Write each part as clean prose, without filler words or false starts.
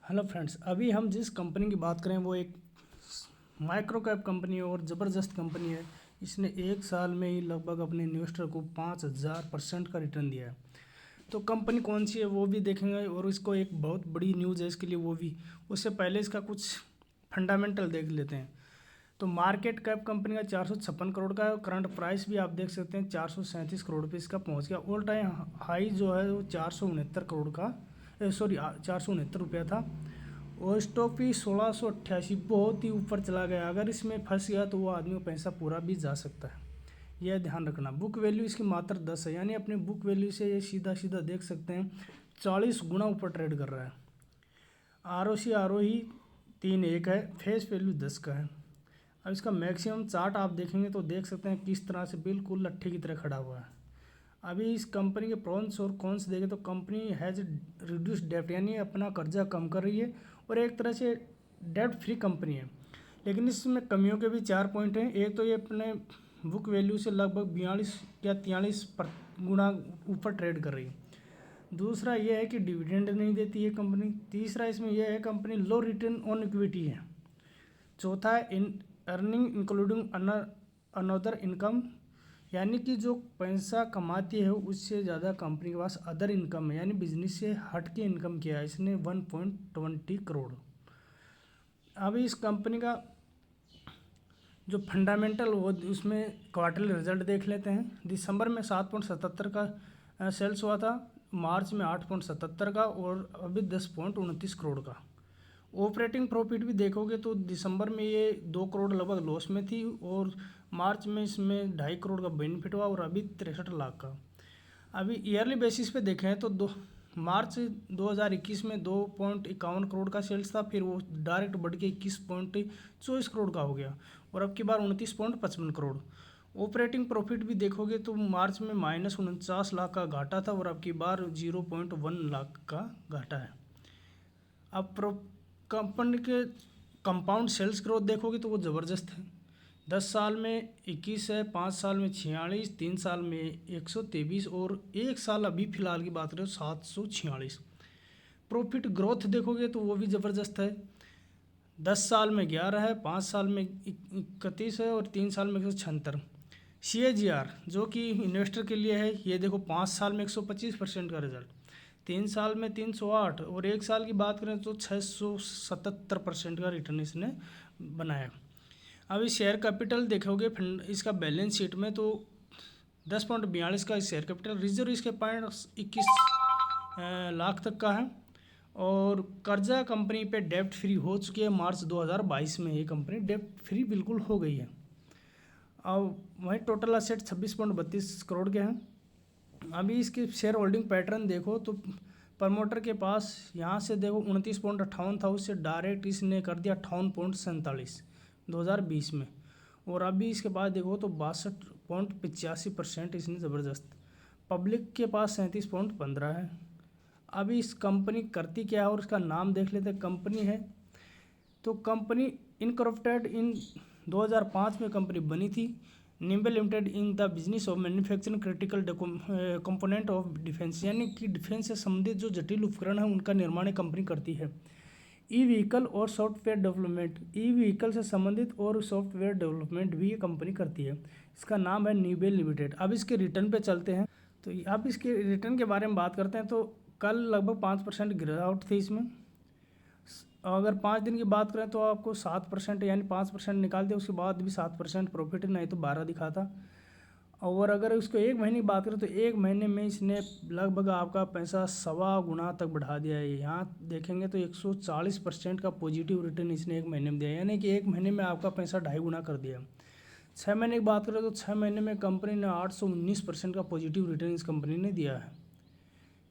Hello friends, अभी हम जिस कंपनी की बात करें वो एक माइक्रो कैप कंपनी है और ज़बरदस्त कंपनी है। इसने एक साल में ही लगभग अपने इन्वेस्टर को 5000% का रिटर्न दिया है। तो कंपनी कौन सी है वो भी देखेंगे और इसको एक बहुत बड़ी न्यूज़ है इसके लिए वो भी। उससे पहले इसका कुछ फंडामेंटल देख लेते हैं। तो मार्केट कैप कंपनी का 456 करोड़ का है और करंट प्राइस भी आप देख सकते हैं 437 करोड़ पे इसका पहुंच गया। ऑल टाइम हाई जो है वो 469 करोड़ का सॉरी 469 रुपया था और स्टॉक भी 1688 बहुत ही ऊपर चला गया। अगर इसमें फंस गया तो वो आदमी का पैसा पूरा भी जा सकता है, यह ध्यान रखना। बुक वैल्यू इसकी मात्र 10 है, यानी अपने बुक वैल्यू से ये सीधा सीधा देख सकते हैं 40 गुना ऊपर ट्रेड कर रहा है। आर ओ ही 3.1 है, फेस वैल्यू 10 का है। अब इसका मैक्सिमम चार्ट आप देखेंगे तो देख सकते हैं किस तरह से बिल्कुल लट्ठे की तरह खड़ा हुआ है। अभी इस कंपनी के प्रॉन्स और कॉन्स देखें तो कंपनी हैज़ रिड्यूस डेप्ट, यानी अपना कर्जा कम कर रही है और एक तरह से डेप्ट फ्री कंपनी है। लेकिन इसमें कमियों के भी 4 पॉइंट हैं। एक तो ये अपने बुक वैल्यू से लगभग 42 या 43 गुना ऊपर ट्रेड कर रही है। दूसरा यह है कि डिविडेंड नहीं देती है कंपनी। तीसरा इसमें यह है company low return on equity है। चौथा है in earning including another income, यानी कि जो पैसा कमाती है उससे ज़्यादा कंपनी के पास अदर इनकम है, यानी बिजनेस से हट के इनकम किया है इसने 1.20 करोड़। अभी इस कंपनी का जो फंडामेंटल वो उसमें क्वार्टरली रिजल्ट देख लेते हैं। दिसंबर में 7.77 का सेल्स हुआ था, मार्च में 8.77 का और अभी 10.29 करोड़ का। ऑपरेटिंग प्रॉफिट भी देखोगे तो दिसंबर में ये 2 करोड़ लगभग लॉस में थी और मार्च में इसमें 2.5 करोड़ का बेनिफिट हुआ और अभी 63 लाख का। अभी ईयरली बेसिस पे देखें तो मार्च 2021 में 2.51 करोड़ का सेल्स था, फिर वो डायरेक्ट बढ़ के 21.24 करोड़ का हो गया और अब की बार 29.55 करोड़। ऑपरेटिंग प्रॉफिट भी देखोगे तो मार्च में -49 लाख का घाटा था और अब की बार 0.1 लाख का घाटा है। अब कंपनी के कंपाउंड सेल्स ग्रोथ देखोगे तो वो ज़बरदस्त है। 10 साल में 21 है, 5 साल में 46, 3 साल में 123 और 1 साल अभी फ़िलहाल की बात करें तो 746। प्रॉफिट ग्रोथ देखोगे तो वो भी ज़बरदस्त है। 10 साल में 11 है, 5 साल में 31 है और 3 साल में 176। CAGR जो कि इन्वेस्टर के लिए है, ये देखो 5 साल में 125% का रिजल्ट, 3 साल में 308 और 1 साल की बात करें तो 677% का रिटर्न इसने बनाया। अभी शेयर कैपिटल देखोगे इसका बैलेंस शीट में तो 10.42 का शेयर कैपिटल, रिजर्व इसके 21 लाख तक का है और कर्जा कंपनी पे डेप्ट फ्री हो चुकी है। मार्च 2022 में ये कंपनी डेप्ट फ्री बिल्कुल हो गई है। अब वहीं टोटल असेट 26.32 करोड़ के हैं। अभी इसकी शेयर होल्डिंग पैटर्न देखो तो प्रमोटर के पास यहाँ से देखो 29.58 था, उससे डायरेक्ट इसने कर दिया 58.47 2020 में और अभी इसके बाद देखो तो 62.85% इसने ज़बरदस्त। पब्लिक के पास 37.15 है। अभी इस कंपनी करती क्या है और इसका नाम देख लेते हैं। कंपनी है तो कंपनी इनकॉर्पोरेटेड इन 2005 में कंपनी बनी थी। Nibe limited in the business of manufacturing critical component of defence, यानी कि डिफेंस से संबंधित जो जटिल उपकरण है उनका निर्माण कंपनी करती है। ई व्हीकल और सॉफ्टवेयर डेवलपमेंट, ई व्हीकल से संबंधित और सॉफ्टवेयर डेवलपमेंट भी ये कंपनी करती है। इसका नाम है निम्बे लिमिटेड। अब इसके रिटर्न पे चलते हैं तो अब इसके रिटर्न के बारे में बात करते हैं। तो कल लगभग 5% गिरावट थी इसमें। अगर 5 दिन की बात करें तो आपको 7% यानी 5% निकाल दिया, उसके बाद भी 7% प्रॉफिट, नहीं तो 12 दिखाता। और अगर उसको 1 महीने की बात करें तो 1 महीने में इसने लगभग आपका पैसा 1.25 गुना तक बढ़ा दिया है। यहाँ देखेंगे तो 140% का पॉजिटिव रिटर्न इसने 1 महीने में दिया, यानी कि 1 महीने में आपका पैसा 2.5 गुना कर दिया। 6 महीने की बात करें तो 6 महीने में कंपनी ने 819% का पॉजिटिव रिटर्न इस कंपनी ने दिया है,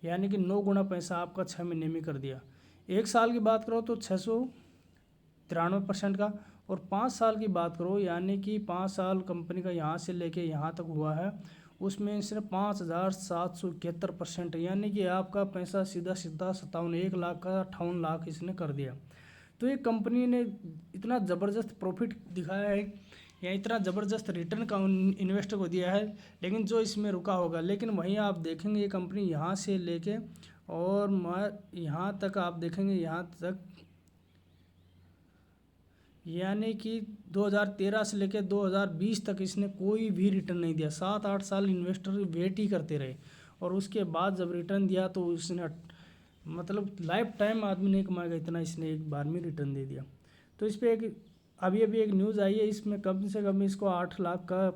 यानी कि 9 गुना पैसा आपका 6 महीने में कर दिया। 1 साल की बात करो तो 693% का और 5 साल की बात करो यानी कि 5 साल कंपनी का यहाँ से लेके यहाँ तक हुआ है, उसमें सिर्फ 5771%, यानी कि आपका पैसा सीधा सीधा 1 लाख का 58 लाख इसने कर दिया। तो ये कंपनी ने इतना ज़बरदस्त प्रॉफिट दिखाया है या इतना ज़बरदस्त रिटर्न का इन्वेस्टर को दिया है, लेकिन जो इसमें रुका होगा। लेकिन वहीं आप देखेंगे ये कंपनी यहाँ से लेके और मैं यहाँ तक आप देखेंगे, यहाँ तक यानी कि 2013 से लेकर 2020 तक इसने कोई भी रिटर्न नहीं दिया। 7-8 साल इन्वेस्टर वेट ही करते रहे और उसके बाद जब रिटर्न दिया तो उसने मतलब लाइफ टाइम आदमी नहीं कमाएगा इतना, इसने एक बार में रिटर्न दे दिया। तो इस पर एक अभी अभी एक न्यूज़ आई है, इसमें कम से कम इसको 8 लाख का,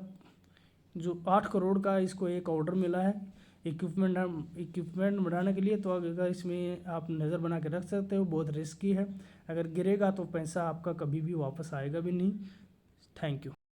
जो 8 करोड़ का इसको एक ऑर्डर मिला है इक्विपमेंट बढ़ाने के लिए। तो अगर इसमें आप नज़र बना के रख सकते हो, बहुत रिस्की है। अगर गिरेगा तो पैसा आपका कभी भी वापस आएगा भी नहीं। Thank you.